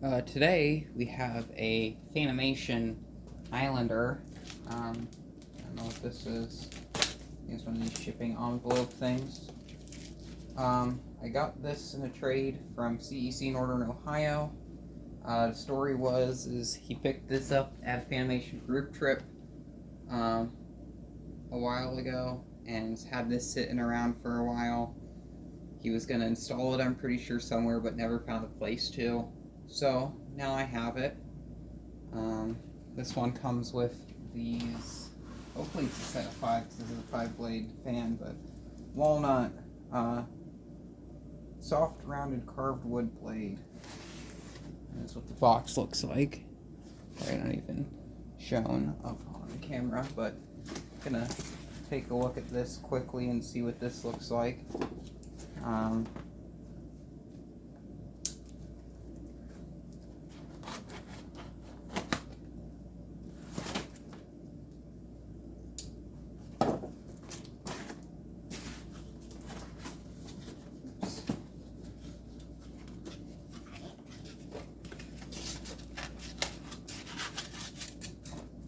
Today we have a fanimation Islander. I don't know what this is. It's one of these shipping envelope things. I got this in a trade from CEC Northern Ohio. The story is he picked this up at a Fanimation group trip a while ago and had this sitting around for a while. He was going to install it, I'm pretty sure, somewhere, but never found a place to. So now I have it. This one comes with these. Hopefully it's a set of 5 because this is a 5-blade fan, but walnut, soft rounded carved wood blade. That's what the box looks like. Probably not even shown up on the camera, but I'm gonna take a look at this quickly and see what this looks like.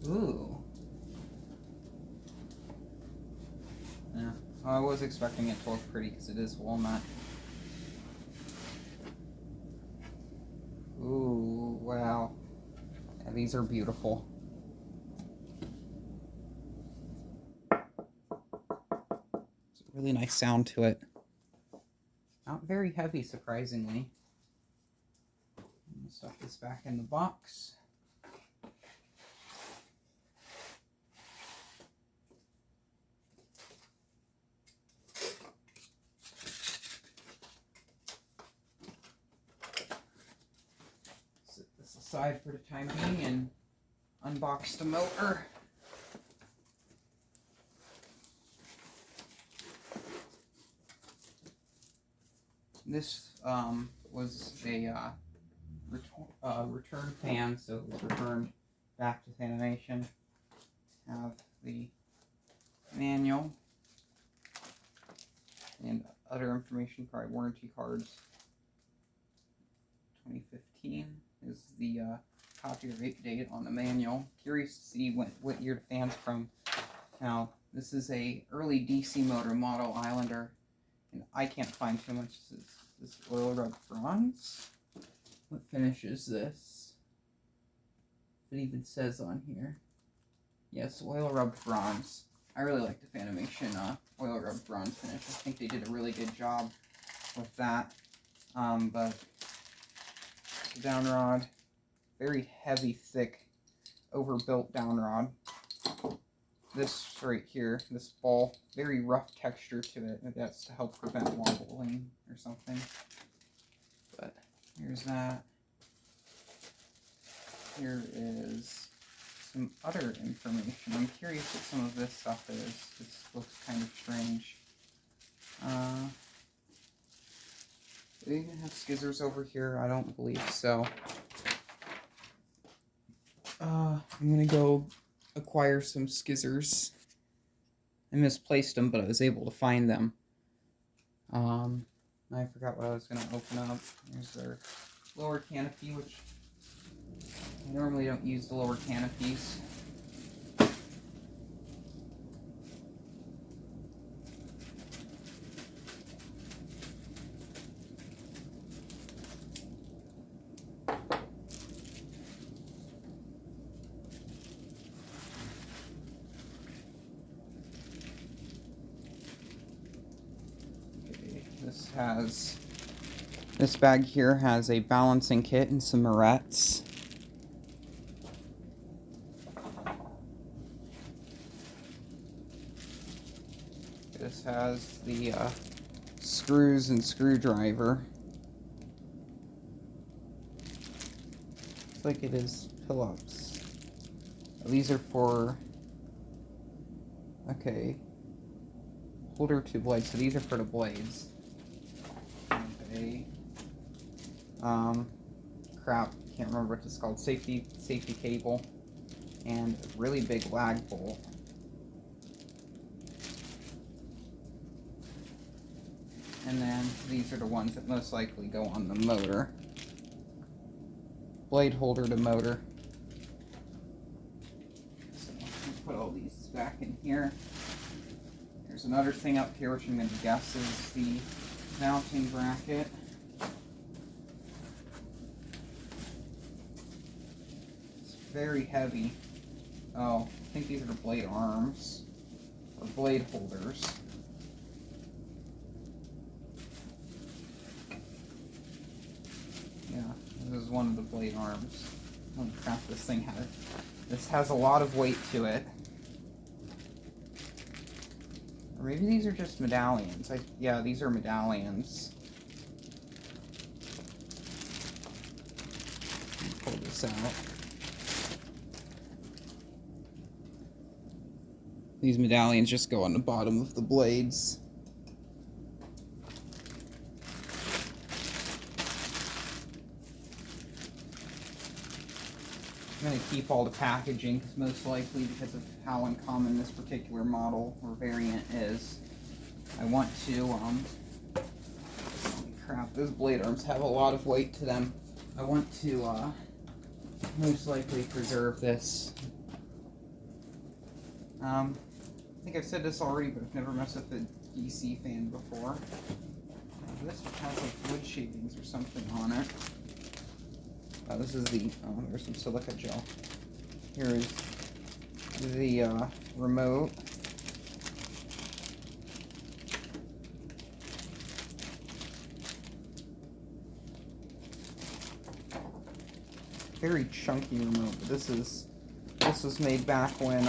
Ooh. Yeah, I was expecting it to look pretty because it is walnut. Ooh, wow. Yeah, these are beautiful. It's a really nice sound to it. Not very heavy, surprisingly. I'm gonna stuff this back in the box. Set this aside for the time being and unbox the motor. This was a return fan, so it was returned back to Fanimation. Have the manual and other information, probably warranty cards. 2015 is the copyright date on the manual. Curious to see what year the fan's from. Now, this is a early DC motor model Islander, and I can't find too much. This is oil rubbed bronze. What finish is this? It even says on here. Yes, oil rubbed bronze. I really like the Fanimation oil rubbed bronze finish. I think they did a really good job with that. But the down rod, very heavy, thick, overbuilt down rod. This right here, this ball, very rough texture to it. That's to help prevent wobbling or something. But here's that. Here is some other information. I'm curious what some of this stuff is. This looks kind of strange. Do they even have skizzers over here? I don't believe so. I'm gonna go acquire some skizzers. I misplaced them, but I was able to find them. I forgot what I was gonna open up. Here's their lower canopy, which I normally don't use the lower canopies. This bag here has a balancing kit and some morettes. This has the screws and screwdriver. Looks like it is pull-ups. These are for, okay, holder to blades, so these are for the blades. Okay. Crap, can't remember what it's called. Safety cable and a really big lag bolt. And then these are the ones that most likely go on the motor. blade holder to motor. So put all these back in here. There's another thing up here which I'm going to guess is the mounting bracket. It's very heavy. Oh, I think these are the blade arms or blade holders. Yeah, this is one of the blade arms. Oh crap, this has a lot of weight to it. Or maybe these are just medallions. Yeah, these are medallions. Pull this out. These medallions just go on the bottom of the blades. I'm going to keep all the packaging, because most likely, because of how uncommon this particular model or variant is, I want to, holy crap, those blade arms have a lot of weight to them. I want to, most likely preserve this. I think I've said this already, but I've never messed with a DC fan before. This has like wood shavings or something on it. This is the, there's some silica gel. Here is the remote. Very chunky remote, but this was made back when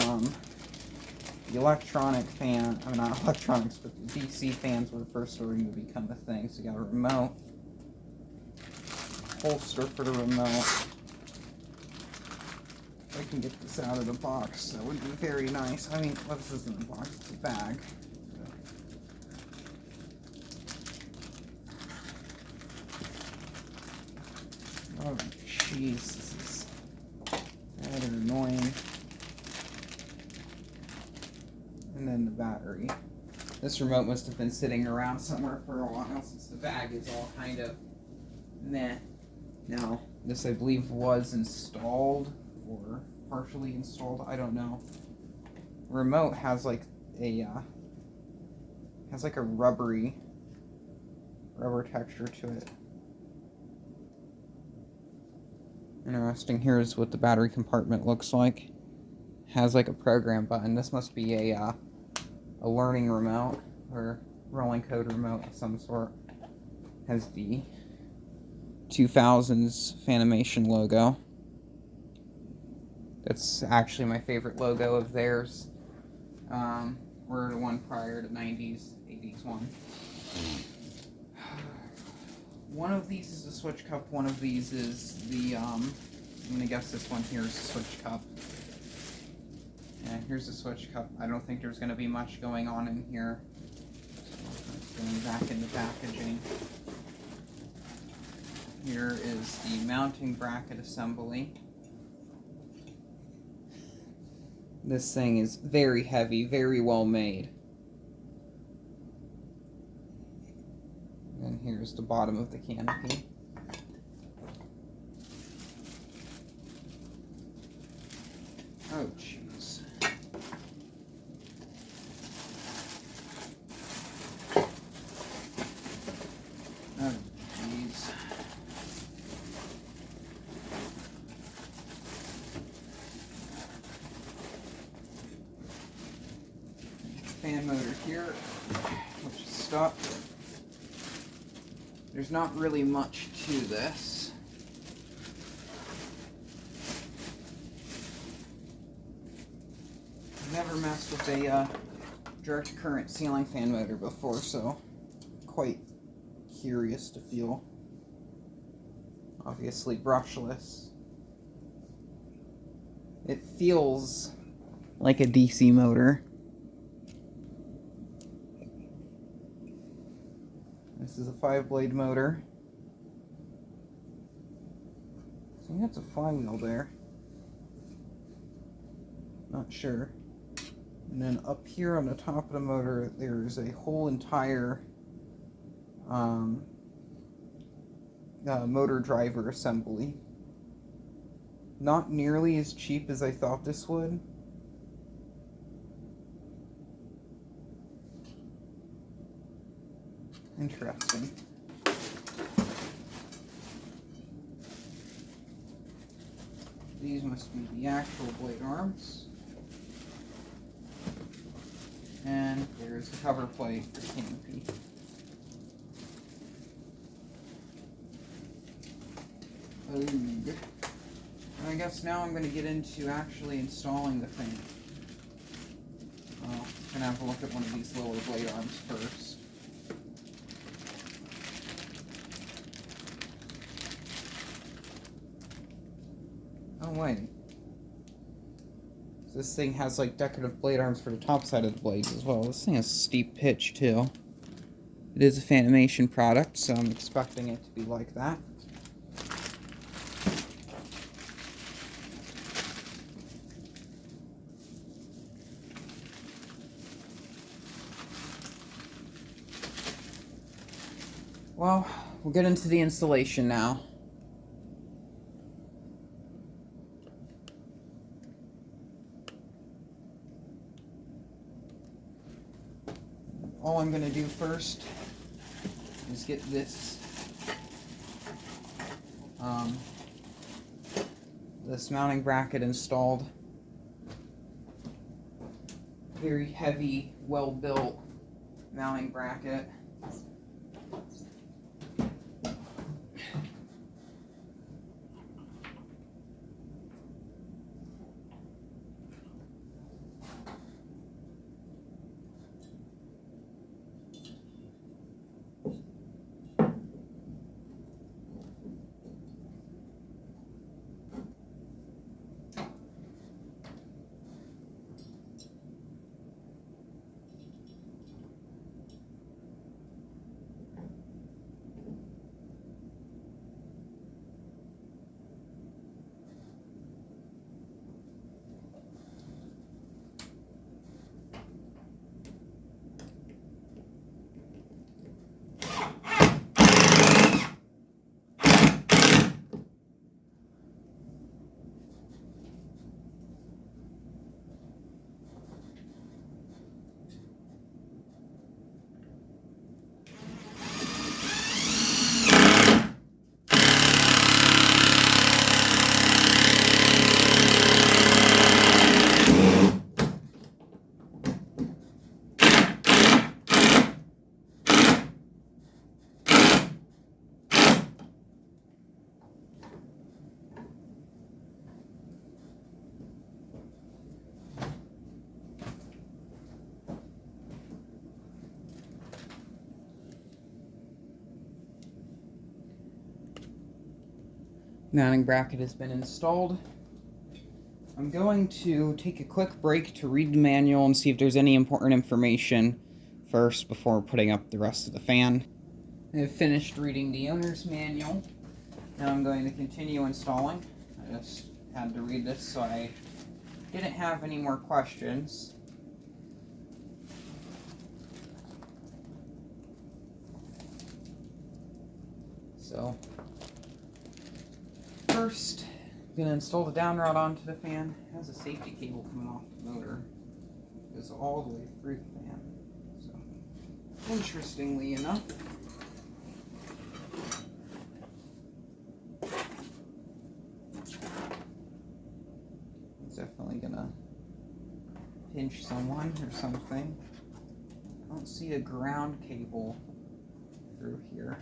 the electronic fan, I mean not electronics, but the DC fans were first starting to become a thing. So you got a remote, holster for the remote. If I can get this out of the box, that would be very nice. I mean, well, this isn't a box, it's a bag. Oh, jeez, this is rather annoying. And then the battery. This remote must have been sitting around somewhere for a while since the bag is all kind of meh. Now, this I believe was installed or partially installed. I don't know. Remote has like a rubber texture to it. Interesting. Here's what the battery compartment looks like. Has like a program button. This must be a learning remote or rolling code remote of some sort. Has the 2000s Fanimation logo. That's actually my favorite logo of theirs. Or the one prior to 90s, 80s one. One of these is a switch cup, one of these is the, I'm gonna guess this one here is a switch cup. Yeah, here's the switch cup. I don't think there's gonna be much going on in here. So going back into packaging. Here is the mounting bracket assembly. This thing is very heavy, very well made. And here's the bottom of the canopy. Oh, jeez. Oh, jeez. Fan motor here, which is stuck. There's not really much to this. I've never messed with a direct current ceiling fan motor before, so quite curious to feel. Obviously brushless. It feels like a DC motor. This is a 5-blade motor. I think that's a flywheel there. Not sure. And then up here on the top of the motor, there's a whole entire motor driver assembly. Not nearly as cheap as I thought this would. Interesting. These must be the actual blade arms. And there's the cover plate for Canopy. I guess now I'm going to get into actually installing the thing. I'm going to have to look at one of these lower blade arms first. Oh wait. This thing has like decorative blade arms for the top side of the blades as well. This thing has steep pitch too. It is a fanimation product, so I'm expecting it to be like that. Well, we'll get into the installation now. All I'm going to do first is get this mounting bracket installed. Very heavy, well-built mounting bracket. Mounting bracket has been installed. I'm going to take a quick break to read the manual and see if there's any important information first before putting up the rest of the fan. I've finished reading the owner's manual. Now I'm going to continue installing. I just had to read this so I didn't have any more questions. So, first, I'm going to install the down rod onto the fan. It has a safety cable coming off the motor. It goes all the way through the fan. So, interestingly enough, it's definitely going to pinch someone or something. I don't see a ground cable through here.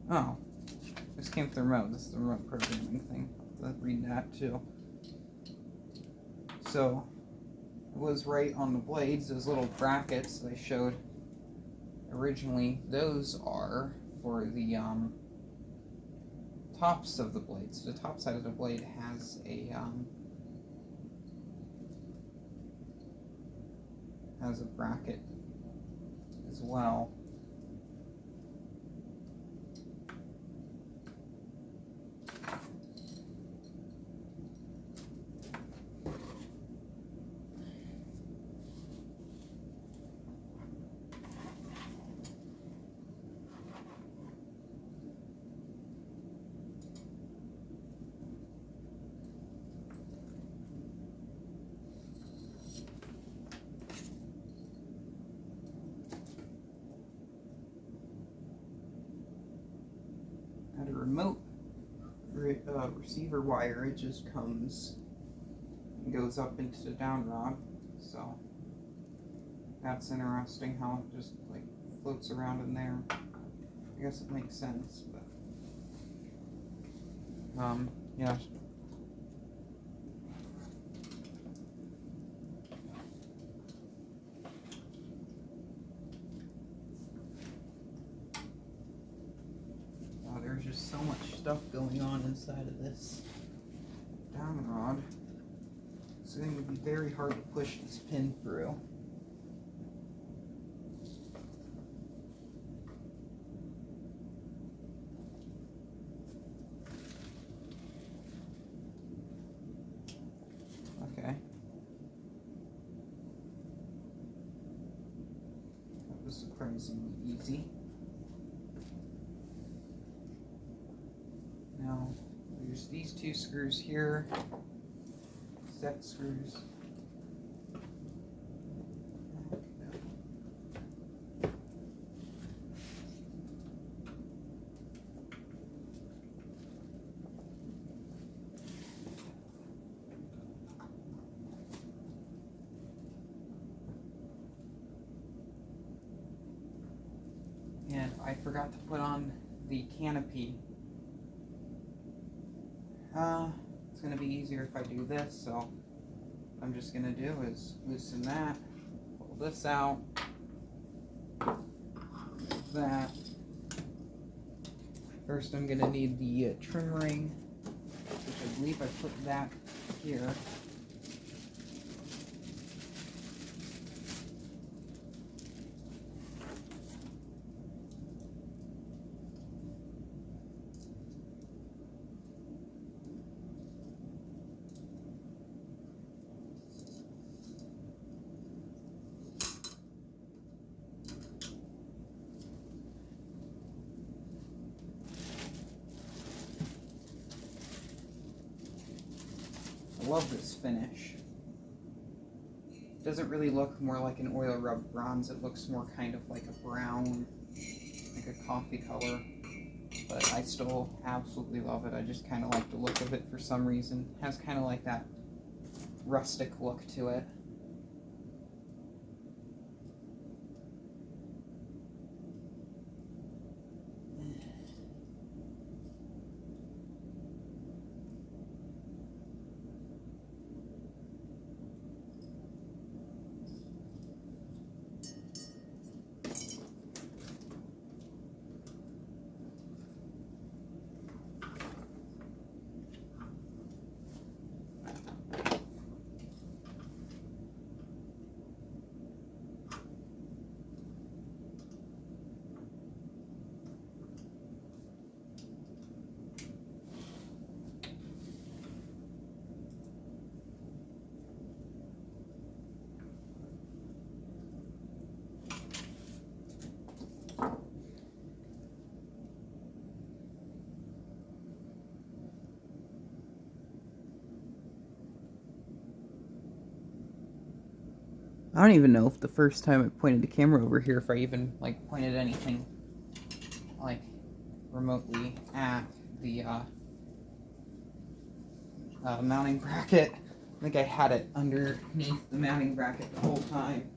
Oh, this came with the remote. This is the remote programming thing. Let's read that too. So, it was right on the blades, those little brackets that I showed originally. Those are for the tops of the blades. The top side of the blade has a bracket as well. had a remote receiver wire. It just comes and goes up into the down rod. So that's interesting how it just like floats around in there. I guess it makes sense, but yeah. There's just so much stuff going on inside of this down rod. It's going to be very hard to push this pin through. Okay. That was surprisingly easy. Now, there's these two screws here, set screws. And I forgot to put on the canopy. It's going to be easier if I do this, so what I'm just going to do is loosen that, pull this out, that. First I'm going to need the trim ring, which I believe I put that here. I love this finish. It doesn't really look more like an oil rub bronze, it looks more kind of like a brown, like a coffee color. But I still absolutely love it. I just kind of like the look of it for some reason. It has kind of like that rustic look to it. I don't even know if the first time I pointed the camera over here, if I even like pointed anything like remotely at the mounting bracket. I think I had it underneath the mounting bracket the whole time.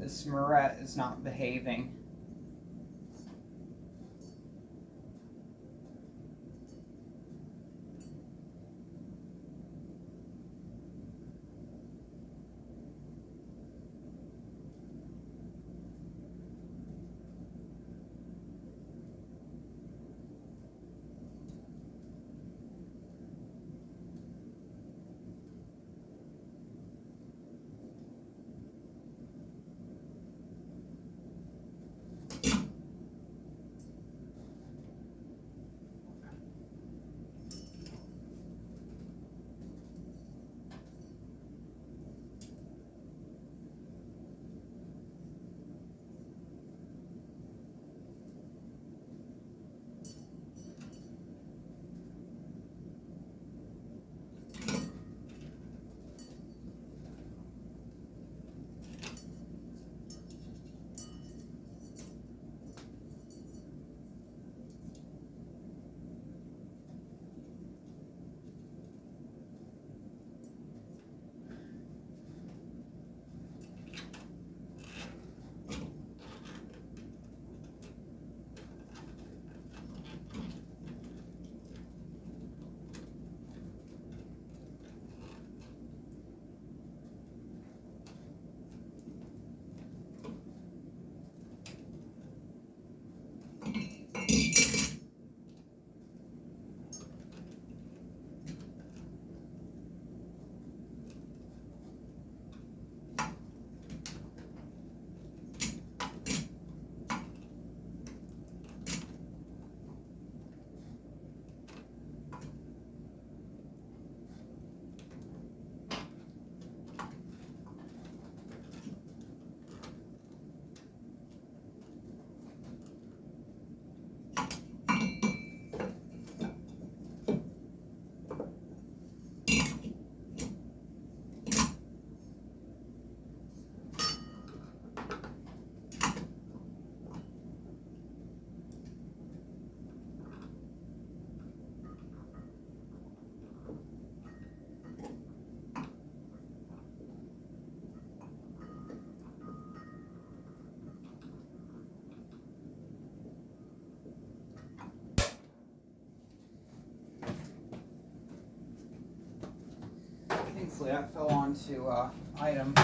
This Moret is not behaving. Thankfully, that fell onto item,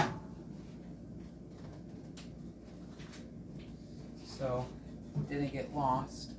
so it didn't get lost.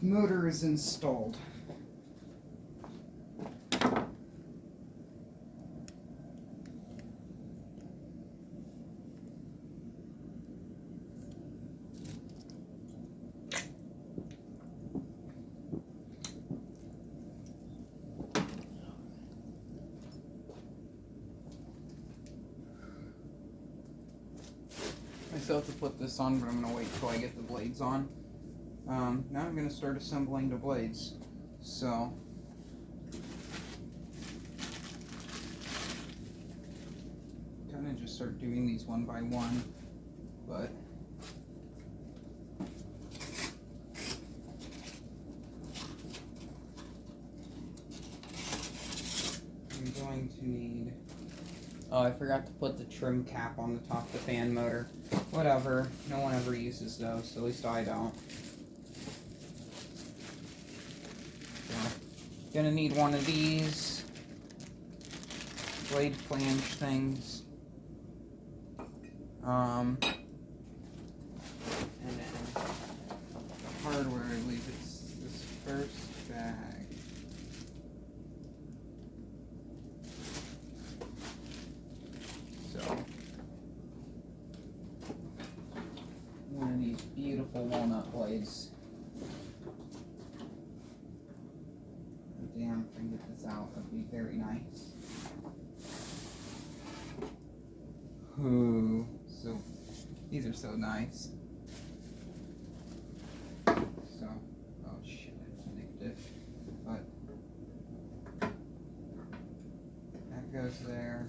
Motor is installed. still have to put this on, but I'm going to wait till I get the blades on. Now I'm going to start assembling the blades. So, kind of just start doing these one by one, but I'm going to need, oh, I forgot to put the trim cap on the top of the fan motor. Whatever, no one ever uses those, so at least I don't. So, gonna need one of these blade flange things. And then the hardware, I believe it's this first bag. So, one of these beautiful walnut blades. Damn, if I can get this out, that'd be very nice. Ooh, so these are so nice. So, oh shit, I nicked it. But that goes there.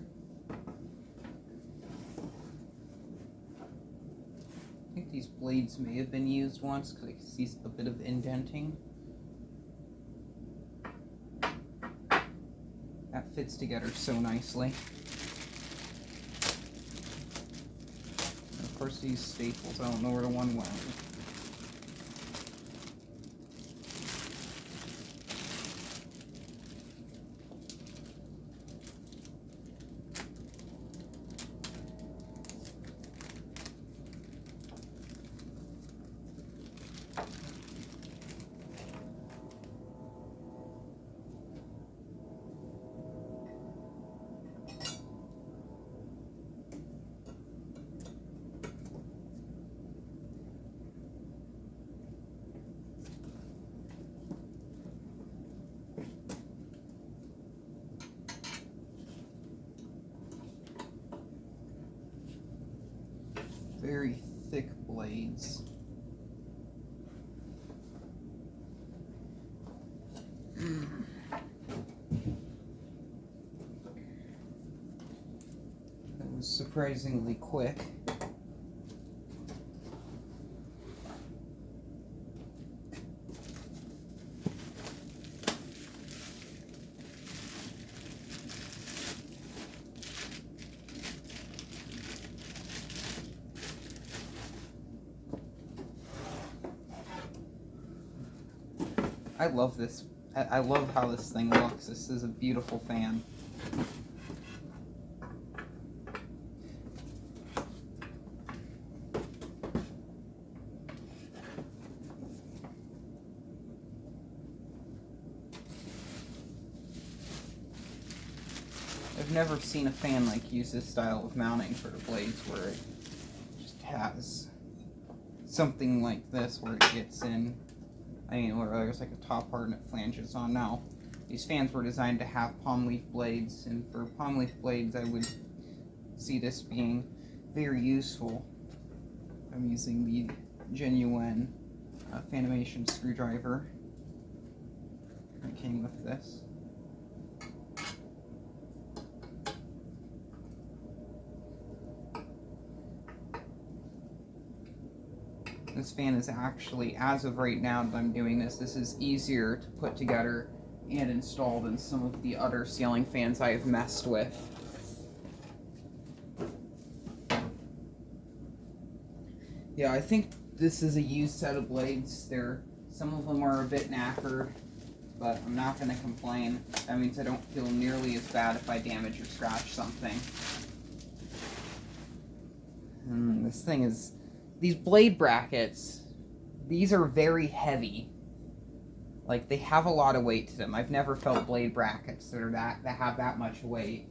I think these blades may have been used once because I can see a bit of indenting. That fits together so nicely. And of course these staples, I don't know where the one went. Very thick blades. That was surprisingly quick. I love this. I love how this thing looks. This is a beautiful fan. I've never seen a fan like use this style of mounting for the blades where it just has something like this where it gets in. I mean, where there's like a top part and it flanges on. Now, these fans were designed to have palm leaf blades, and for palm leaf blades, I would see this being very useful. I'm using the genuine fanimation screwdriver that came with this. This fan is actually, as of right now that I'm doing this, this is easier to put together and install than some of the other ceiling fans I have messed with. Yeah, I think this is a used set of blades. Some of them are a bit knackered, but I'm not going to complain. That means I don't feel nearly as bad if I damage or scratch something. This thing is... These blade brackets, these are very heavy. Like, they have a lot of weight to them. I've never felt blade brackets that have that much weight.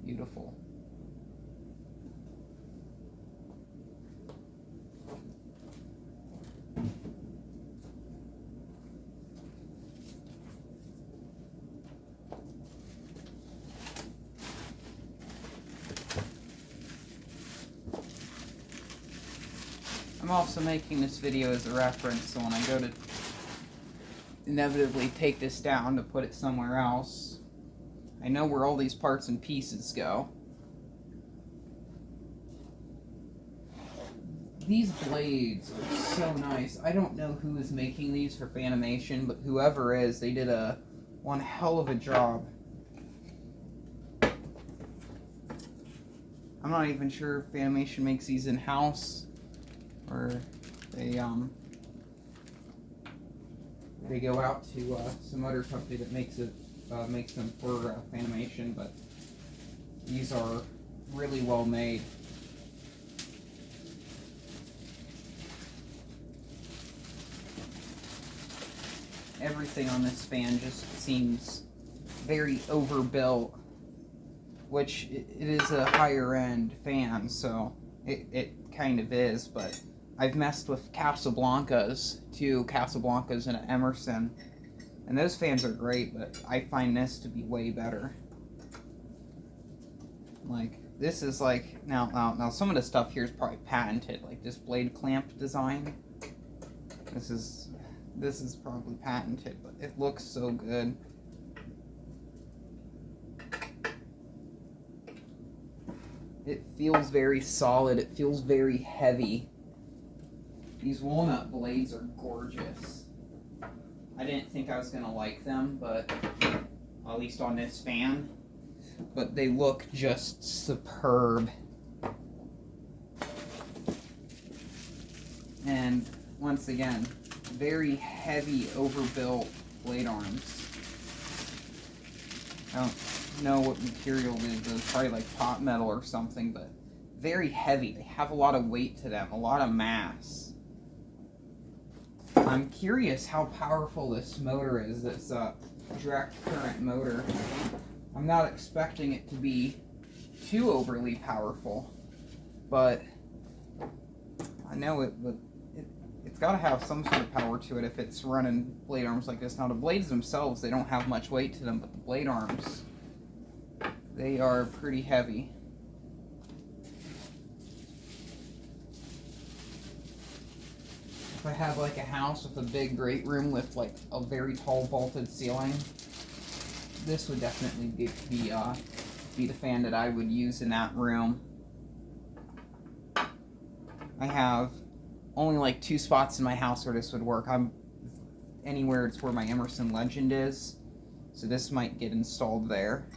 Beautiful. I'm also making this video as a reference, so when I go to inevitably take this down to put it somewhere else, I know where all these parts and pieces go. These blades are so nice. I don't know who is making these for Fanimation, but whoever is, they did one hell of a job. I'm not even sure if Fanimation makes these in-house, or they go out to some other company that makes them for Fanimation, but these are really well made. Everything on this fan just seems very overbuilt, which it is a higher end fan, so it kind of is, but I've messed with Casablancas, two Casablancas and an Emerson, and those fans are great, but I find this to be way better. Like, this is like, now some of the stuff here is probably patented, like this blade clamp design. This is probably patented, but it looks so good. It feels very solid, it feels very heavy. These walnut blades are gorgeous. I didn't think I was going to like them, but at least on this fan, but they look just superb. And once again, very heavy, overbuilt blade arms. I don't know what material it is, it's probably like pot metal or something, but very heavy. They have a lot of weight to them, a lot of mass. I'm curious how powerful this motor is, this direct current motor. I'm not expecting it to be too overly powerful, but I know it's got to have some sort of power to it if it's running blade arms like this. Now the blades themselves, they don't have much weight to them, but the blade arms, they are pretty heavy. If I had like a house with a big great room with like a very tall vaulted ceiling, this would definitely be the fan that I would use in that room. I have only like 2 spots in my house where this would work. I'm anywhere it's where my Emerson Legend is, so this might get installed there.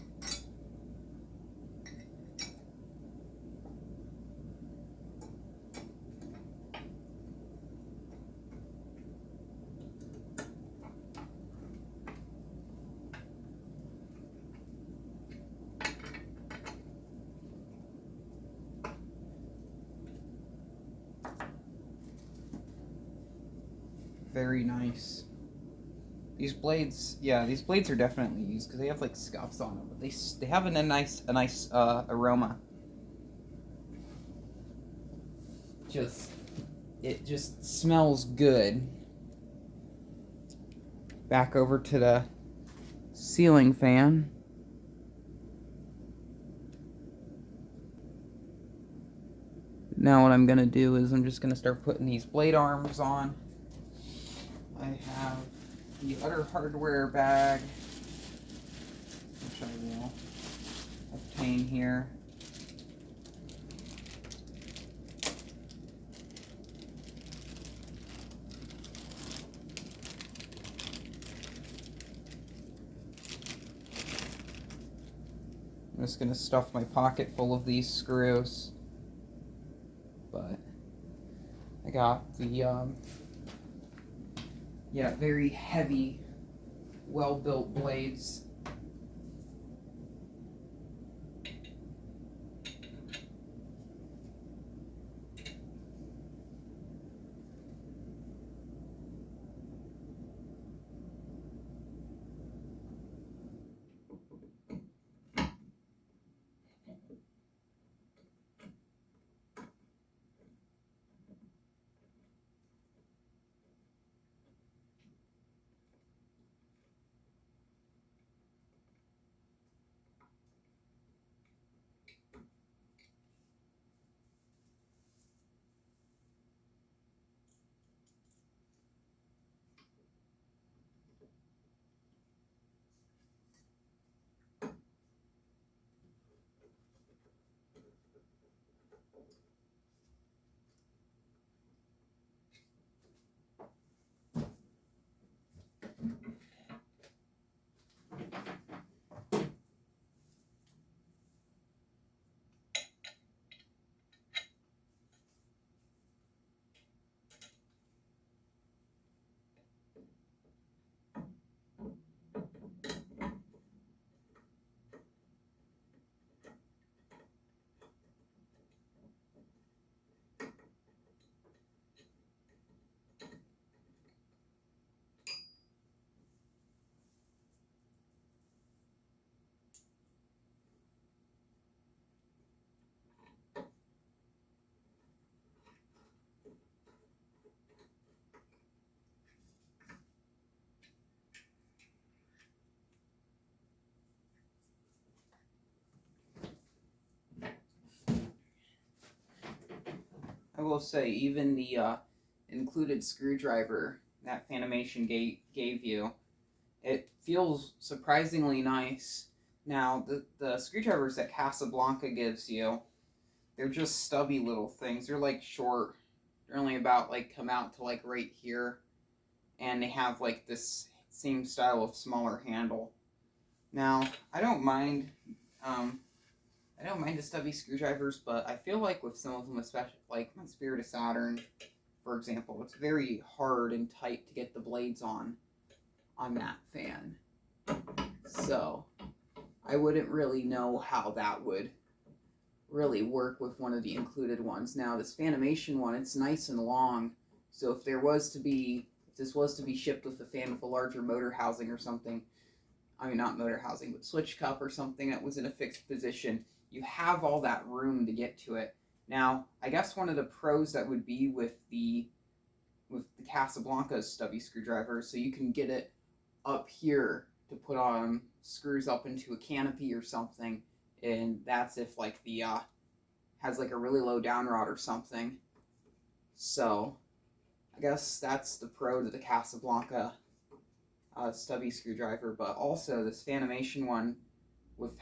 Very nice. These blades, yeah, these blades are definitely used because they have like scuffs on them, but they have a nice aroma. It just smells good. Back over to the ceiling fan. Now what I'm gonna do is I'm just gonna start putting these blade arms on. I have the other hardware bag, which I will obtain here. I'm just going to stuff my pocket full of these screws, but I got the very heavy, well-built blades. will say, even the included screwdriver that Fanimation gave you, it feels surprisingly nice. Now, the screwdrivers that Casablanca gives you, they're just stubby little things. They're like short. They're only about like come out to like right here. And they have like this same style of smaller handle. Now, I don't mind the stubby screwdrivers, but I feel like with some of them, especially like my Spirit of Saturn, for example, it's very hard and tight to get the blades on that fan. So I wouldn't really know how that would really work with one of the included ones. Now this Fanimation one, it's nice and long, so if this was to be shipped with a fan with a larger motor housing or something, I mean not motor housing, but switch cup or something that was in a fixed position, you have all that room to get to it. Now, I guess one of the pros that would be with the Casablanca's stubby screwdriver, so you can get it up here to put on screws up into a canopy or something, and that's if like the has like a really low down rod or something. So I guess that's the pro to the Casablanca stubby screwdriver. But also this Fanimation one, with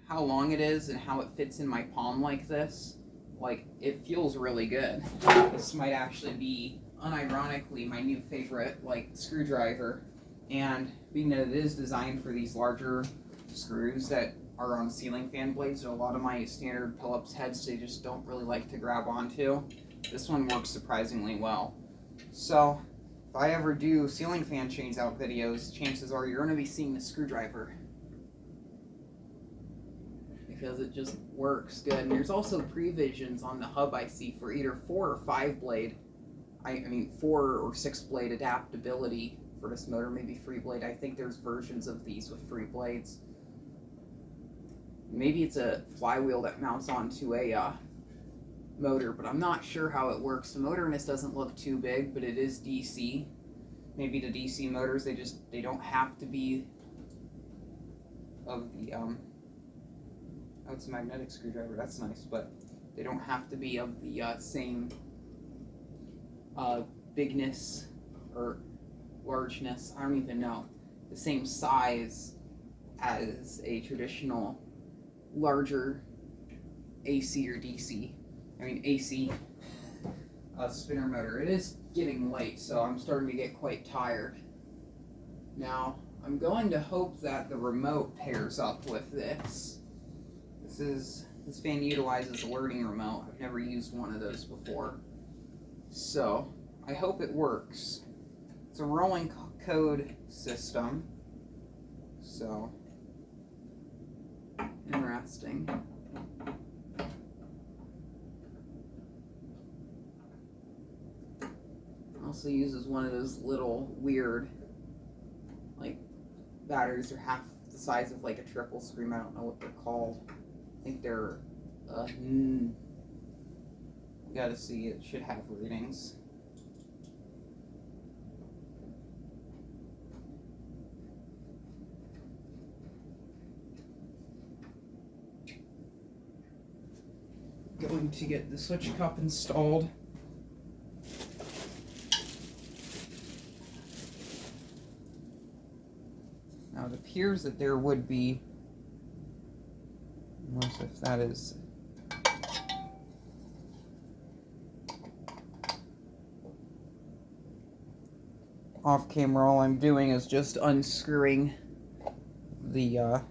how long it is and how it fits in my palm like this, like it feels really good. This might actually be unironically my new favorite like screwdriver. And being that it is designed for these larger screws that are on ceiling fan blades, so a lot of my standard Phillips heads, they just don't really like to grab onto, this one works surprisingly well. So if I ever do ceiling fan change out videos, chances are you're going to be seeing the screwdriver, because it just works good. And there's also previsions on the hub I see for either 4 or 5 blade, I mean 4 or 6 blade adaptability for this motor, maybe 3 blade. I think there's versions of these with 3 blades. Maybe it's a flywheel that mounts onto a motor, but I'm not sure how it works. The motor in this doesn't look too big, but it is DC. Maybe the DC motors, they don't have to be of the oh, it's a magnetic screwdriver, that's nice, but they don't have to be of the same bigness or largeness, I don't even know, the same size as a traditional larger AC or DC, I mean AC spinner motor. It is getting late, so I'm starting to get quite tired. Now, I'm going to hope that the remote pairs up with this. This fan utilizes a alerting remote. I've never used one of those before, so I hope it works. It's a rolling code system, so interesting. Also uses one of those little weird, like, batteries. They're half the size of like a triple scream. I don't know what they're called. I think they're you gotta see, it should have readings. Going to get the switch cup installed. Now it appears that there would be, unless if that is off camera, all I'm doing is just unscrewing the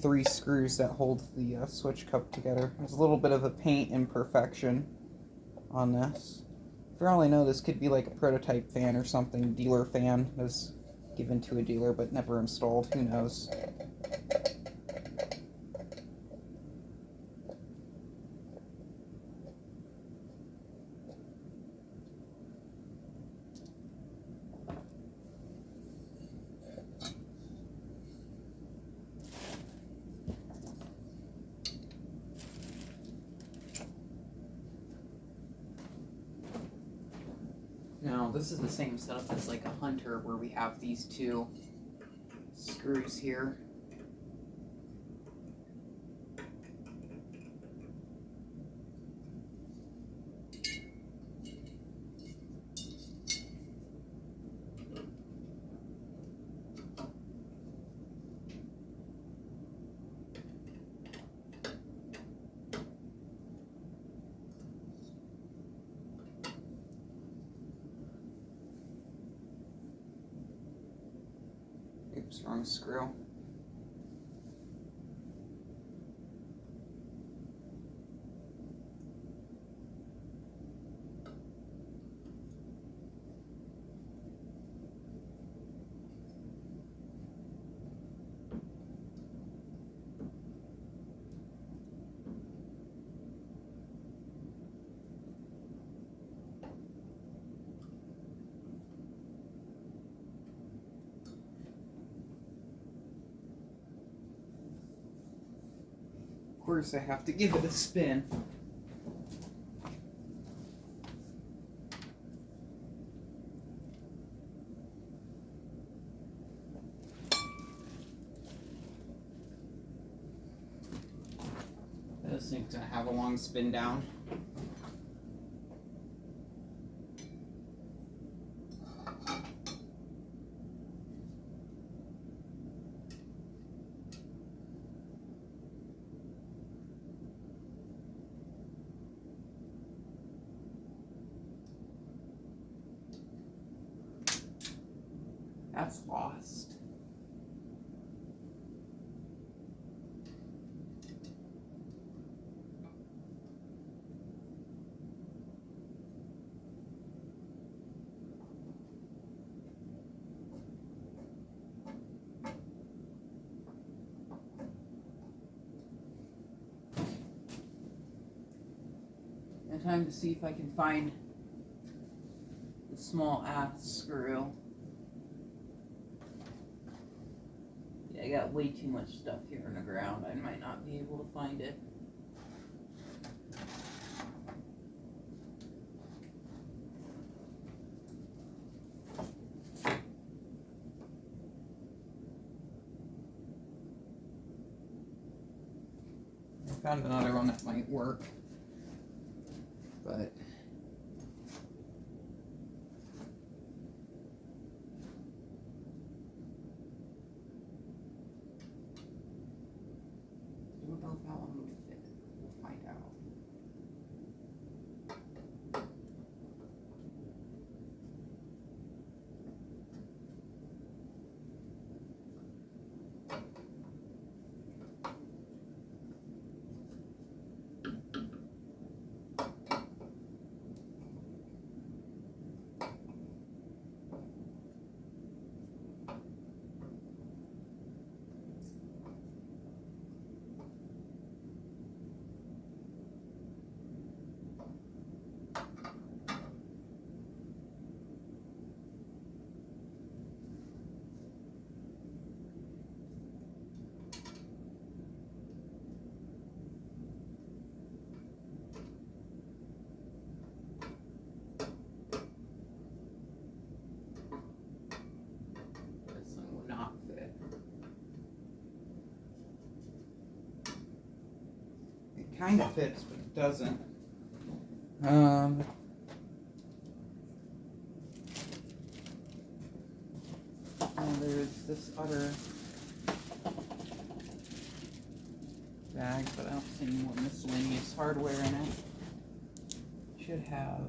3 screws that hold the switch cup together. There's a little bit of a paint imperfection on this. For all I know, this could be like a prototype fan or something, dealer fan was given to a dealer but never installed, who knows. Now, this is the same setup as like a Hunter, where we have these 2 screws here. Oops, wrong screw. Of course, I have to give it a spin. This thing's gonna have a long spin down. That's lost. And time to see if I can find the small ass screw. Yeah, I got way too much stuff here on the ground. I might not be able to find it. I found another one that might work, but I don't know if that one would fit. We'll find out. This one will not fit. It kind of fits, but it doesn't. And there's this other bag, but I don't see any more miscellaneous hardware in it. Should have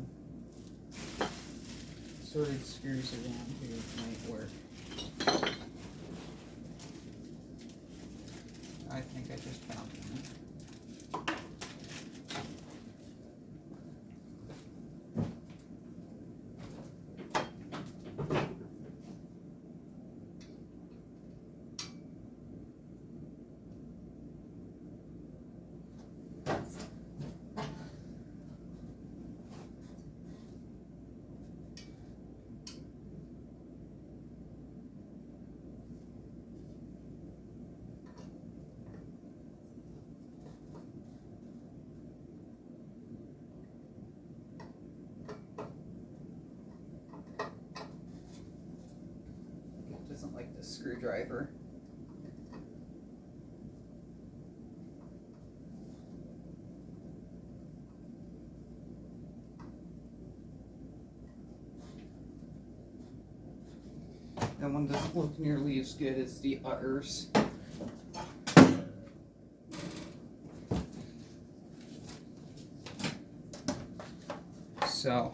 sorted screws around here that might work. I think I just found one. Doesn't like the screwdriver. That one doesn't look nearly as good as the others. So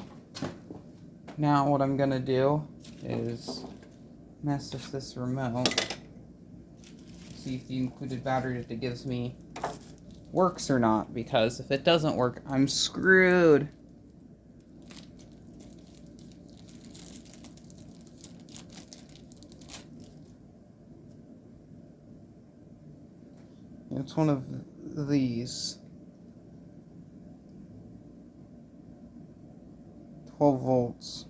now what I'm gonna do is mess with this remote. see if the included battery that it gives me works or not, because if it doesn't work, I'm screwed. It's one of these. 12 volts.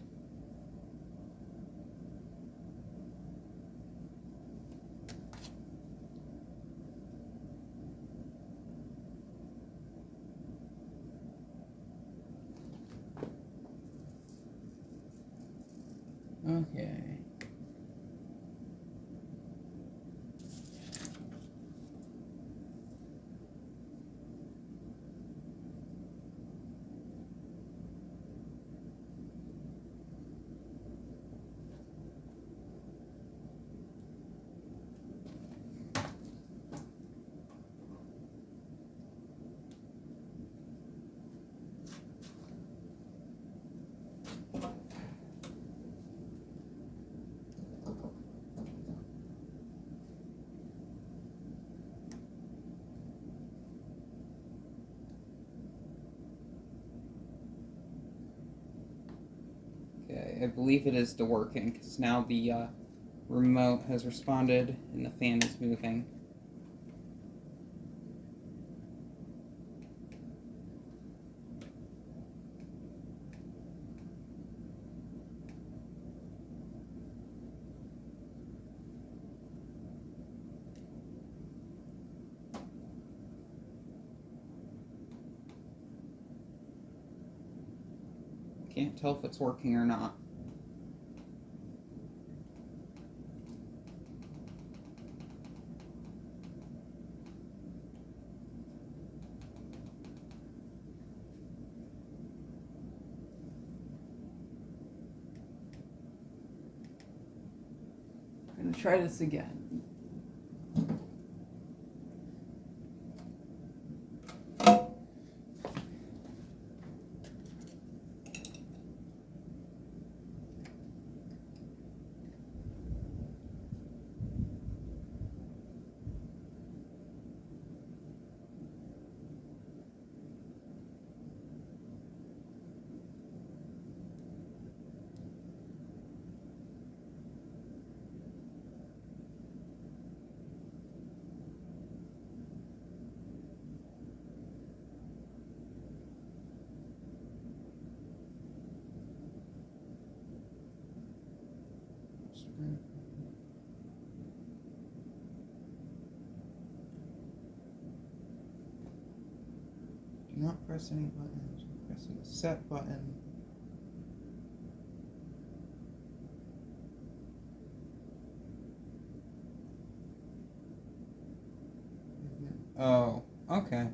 Okay. Okay, I believe it is working, because now the remote has responded and the fan is moving. Can't tell if it's working or not. I'm gonna try this again. Do not press any buttons. Pressing the set button. Oh, okay.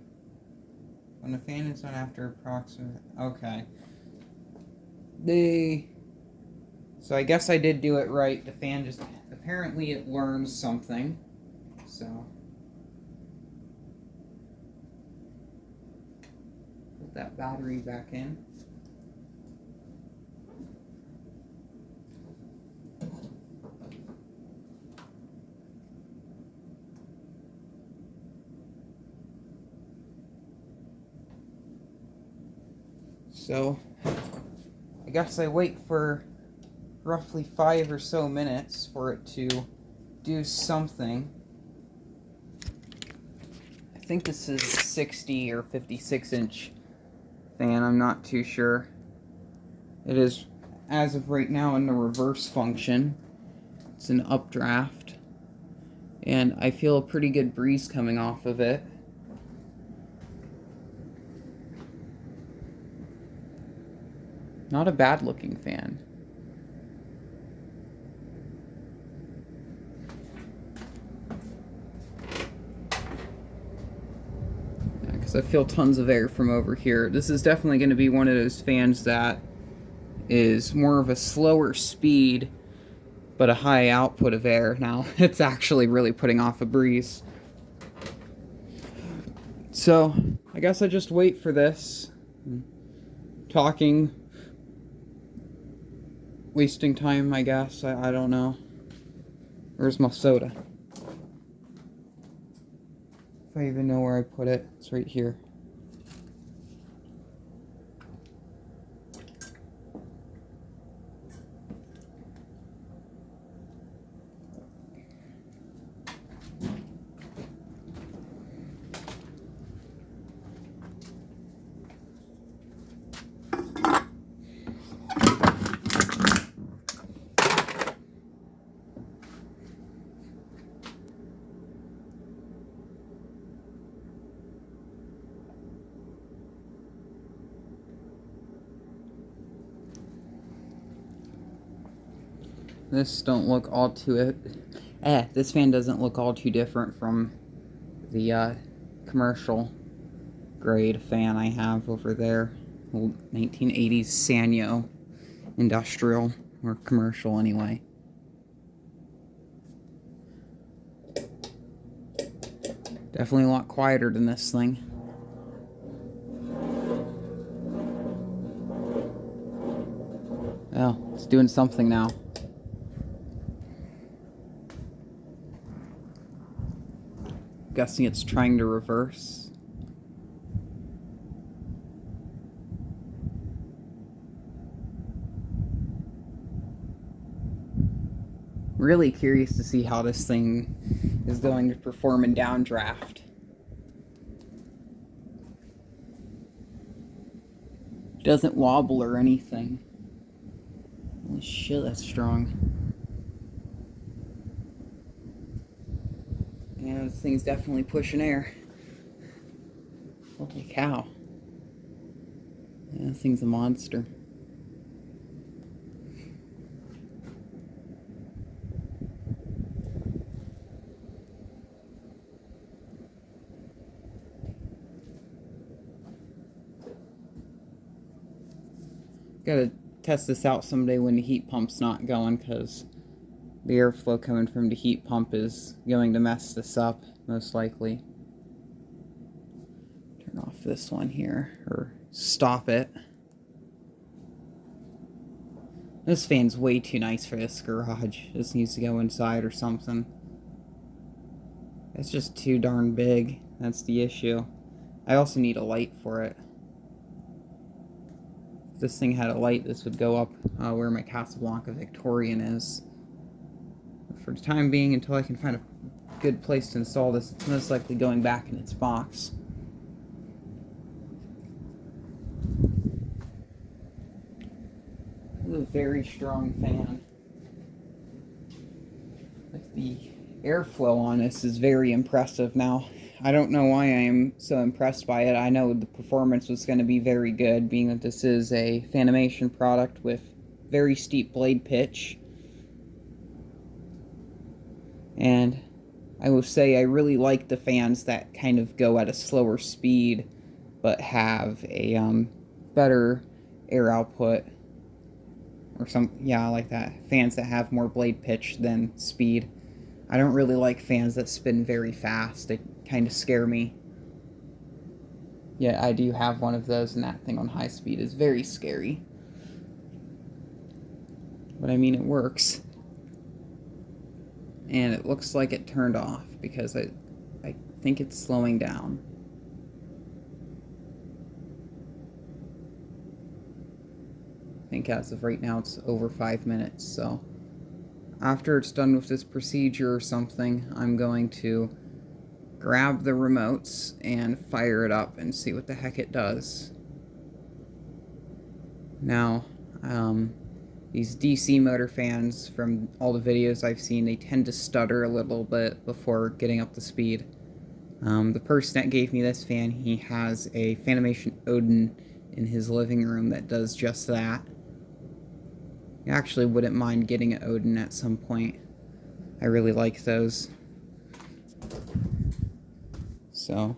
When the fan is on after approximate. Okay. So I guess I did do it right. The fan just, apparently it learns something. So put that battery back in. So I guess I wait for roughly 5 or so minutes for it to do something. I think this is a 60 or 56 inch fan, I'm not too sure. It is, as of right now, in the reverse function. It's an updraft, and I feel a pretty good breeze coming off of it. Not a bad looking fan. Because I feel tons of air from over here. This is definitely going to be one of those fans that is more of a slower speed, but a high output of air. Now, it's actually really putting off a breeze. So, I guess I just wait for this. Talking. Wasting time, I guess. I don't know. Where's my soda? If I even know where I put it, it's right here. This don't look all too... this fan doesn't look all too different from the commercial grade fan I have over there. Old 1980s Sanyo industrial, or commercial anyway. Definitely a lot quieter than this thing. Oh, it's doing something now. Guessing it's trying to reverse. Really curious to see how this thing is going to perform in downdraft. It doesn't wobble or anything. Holy shit, that's strong. Yeah, this thing's definitely pushing air. Holy cow. Yeah, this thing's a monster. Gotta test this out someday when the heat pump's not going, because the airflow coming from the heat pump is going to mess this up, most likely. Turn off this one here, or stop it. This fan's way too nice for this garage. This needs to go inside or something. It's just too darn big. That's the issue. I also need a light for it. If this thing had a light, this would go up where my Casablanca Victorian is. But for the time being, until I can find a good place to install this, it's most likely going back in its box. This is a very strong fan. Like, the airflow on this is very impressive now. I don't know why I am so impressed by it. I know the performance was going to be very good, being that this is a Fanimation product with very steep blade pitch. And I will say I really like the fans that kind of go at a slower speed, but have a better air output. Or yeah, I like that. Fans that have more blade pitch than speed. I don't really like fans that spin very fast. They kind of scare me. Yeah, I do have one of those, and that thing on high speed is very scary. But I mean, it works. And it looks like it turned off, because I think it's slowing down. I think as of right now it's over 5 minutes, so after it's done with this procedure or something, I'm going to grab the remotes and fire it up and see what the heck it does. Now, these DC motor fans, from all the videos I've seen, they tend to stutter a little bit before getting up to speed. The person that gave me this fan, he has a Fanimation Odin in his living room that does just that. I actually wouldn't mind getting an Odin at some point. I really like those. So,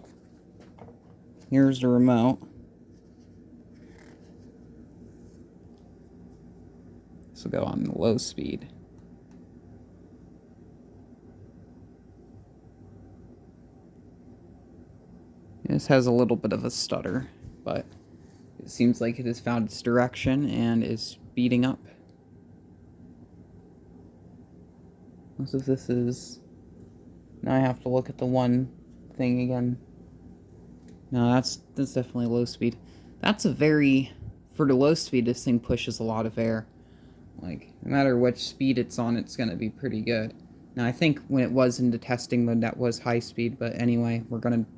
here's the remote. This will go on the low speed. This has a little bit of a stutter, but it seems like it has found its direction and is speeding up. So this is... Now I have to look at the one thing again. No, that's definitely low speed. That's a very, for the low speed, this thing pushes a lot of air. Like, no matter which speed it's on, it's going to be pretty good. Now, I think when it was into testing mode, that was high speed, but anyway, we're going to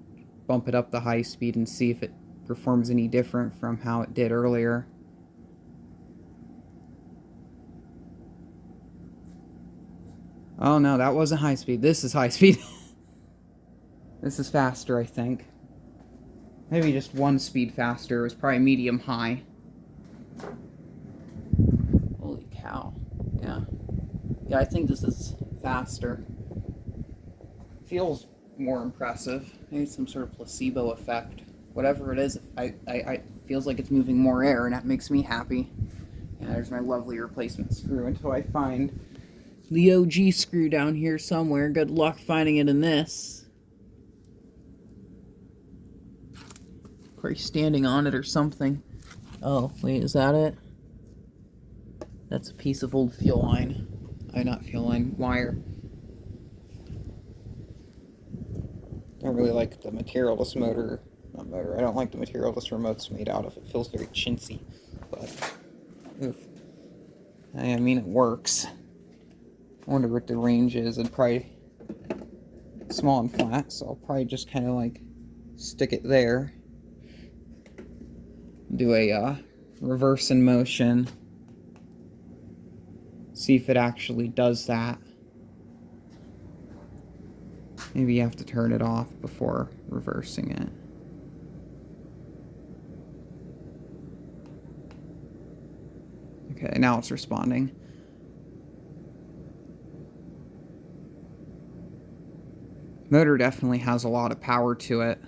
bump it up to high speed and see if it performs any different from how it did earlier. Oh no, that wasn't high speed. This is high speed. This is faster, I think. Maybe just one speed faster. It was probably medium high. Holy cow. Yeah. Yeah, I think this is faster. Feels more impressive. Maybe some sort of placebo effect. Whatever it is, I feels like it's moving more air, and that makes me happy. Yeah, there's my lovely replacement screw until I find the OG screw down here somewhere. Good luck finding it in this. Probably standing on it or something. Oh, wait, is that it? That's a piece of old fuel line. Not fuel line, wire. Don't really like the material this motor, not motor, I don't like the material this remote's made out of. It feels very chintzy, but, oof. I mean, it works. I wonder what the range is. It'd probably small and flat, so I'll probably just kind of like stick it there. Do a reverse in motion. See if it actually does that. Maybe you have to turn it off before reversing it. Okay, now it's responding. Motor definitely has a lot of power to it.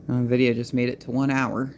Video just made it to 1 hour.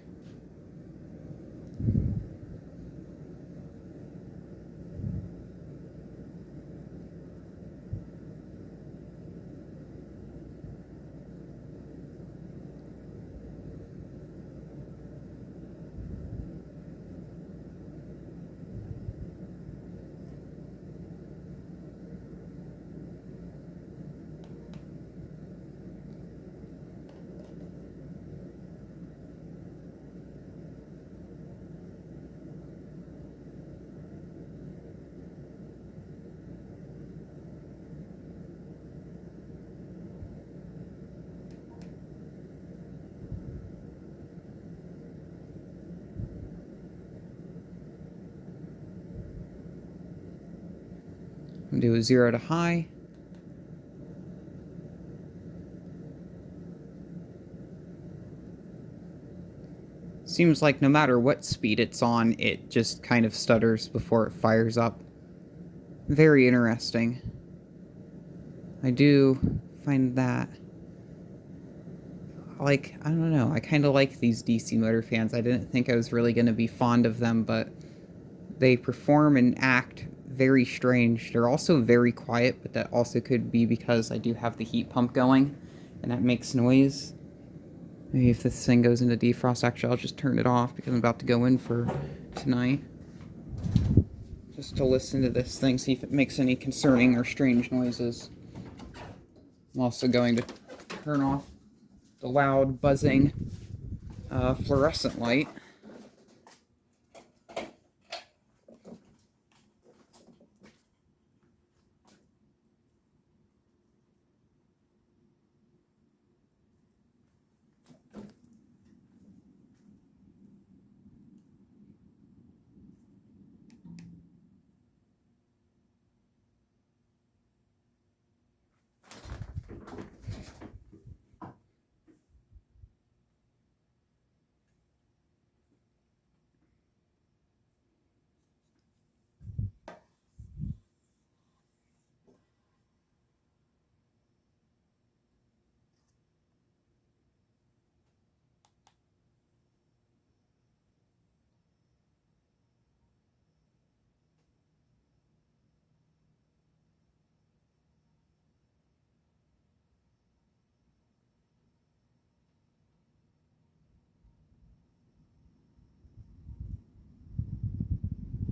Do a 0 to high. Seems like no matter what speed it's on, it just kind of stutters before it fires up. Very interesting. I do find that, like, I don't know, I kind of like these DC motor fans. I didn't think I was really going to be fond of them, but they perform and act very strange. They're also very quiet, but that also could be because I do have the heat pump going, and that makes noise. Maybe if this thing goes into defrost, actually I'll just turn it off because I'm about to go in for tonight. Just to listen to this thing, see if it makes any concerning or strange noises. I'm also going to turn off the loud buzzing fluorescent light.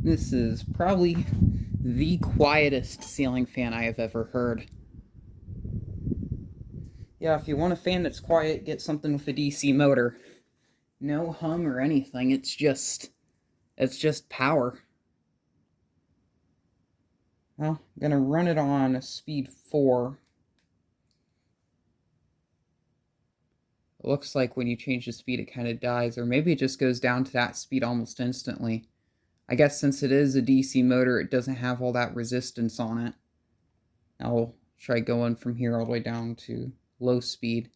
This is probably the quietest ceiling fan I have ever heard. Yeah, if you want a fan that's quiet, get something with a DC motor. No hum or anything, it's just power. Well, I'm gonna run it on speed 4. It looks like when you change the speed it kind of dies, or maybe it just goes down to that speed almost instantly. I guess since it is a DC motor, it doesn't have all that resistance on it. I'll try going from here all the way down to low speed.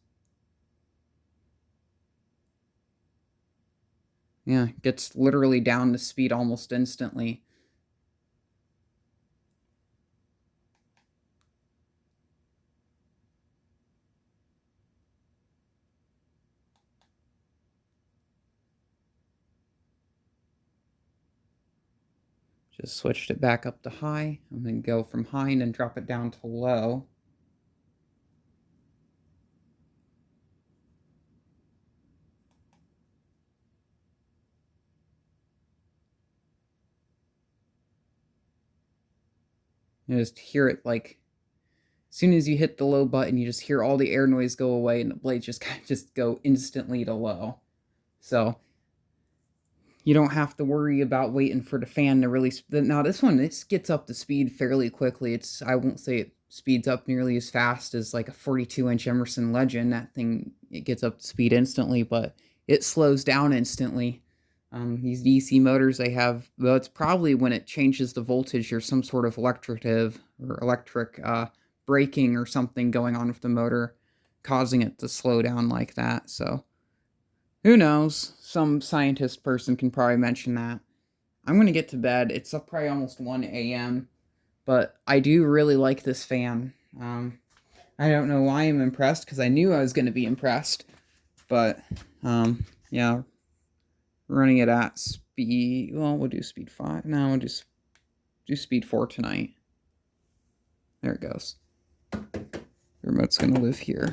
Yeah, it gets literally down to speed almost instantly. Just switched it back up to high. I'm going to go from high and then drop it down to low. You just hear it like, as soon as you hit the low button, you just hear all the air noise go away and the blades just kind of just go instantly to low. So you don't have to worry about waiting for the fan to really... Now this one, this gets up to speed fairly quickly. I won't say it speeds up nearly as fast as like a 42-inch Emerson Legend. That thing, it gets up to speed instantly, but it slows down instantly. These DC motors, they have... Well, it's probably when it changes the voltage or some sort of electric braking or something going on with the motor, causing it to slow down like that, so... Who knows? Some scientist person can probably mention that. I'm going to get to bed. It's probably almost 1 a.m., but I do really like this fan. I don't know why I'm impressed, because I knew I was going to be impressed, but, yeah, running it at speed... Well, we'll do speed 5. No, we'll do speed 4 tonight. There it goes. The remote's going to live here.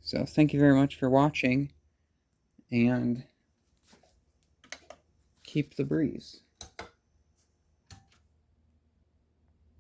So thank you very much for watching, and keep the breeze.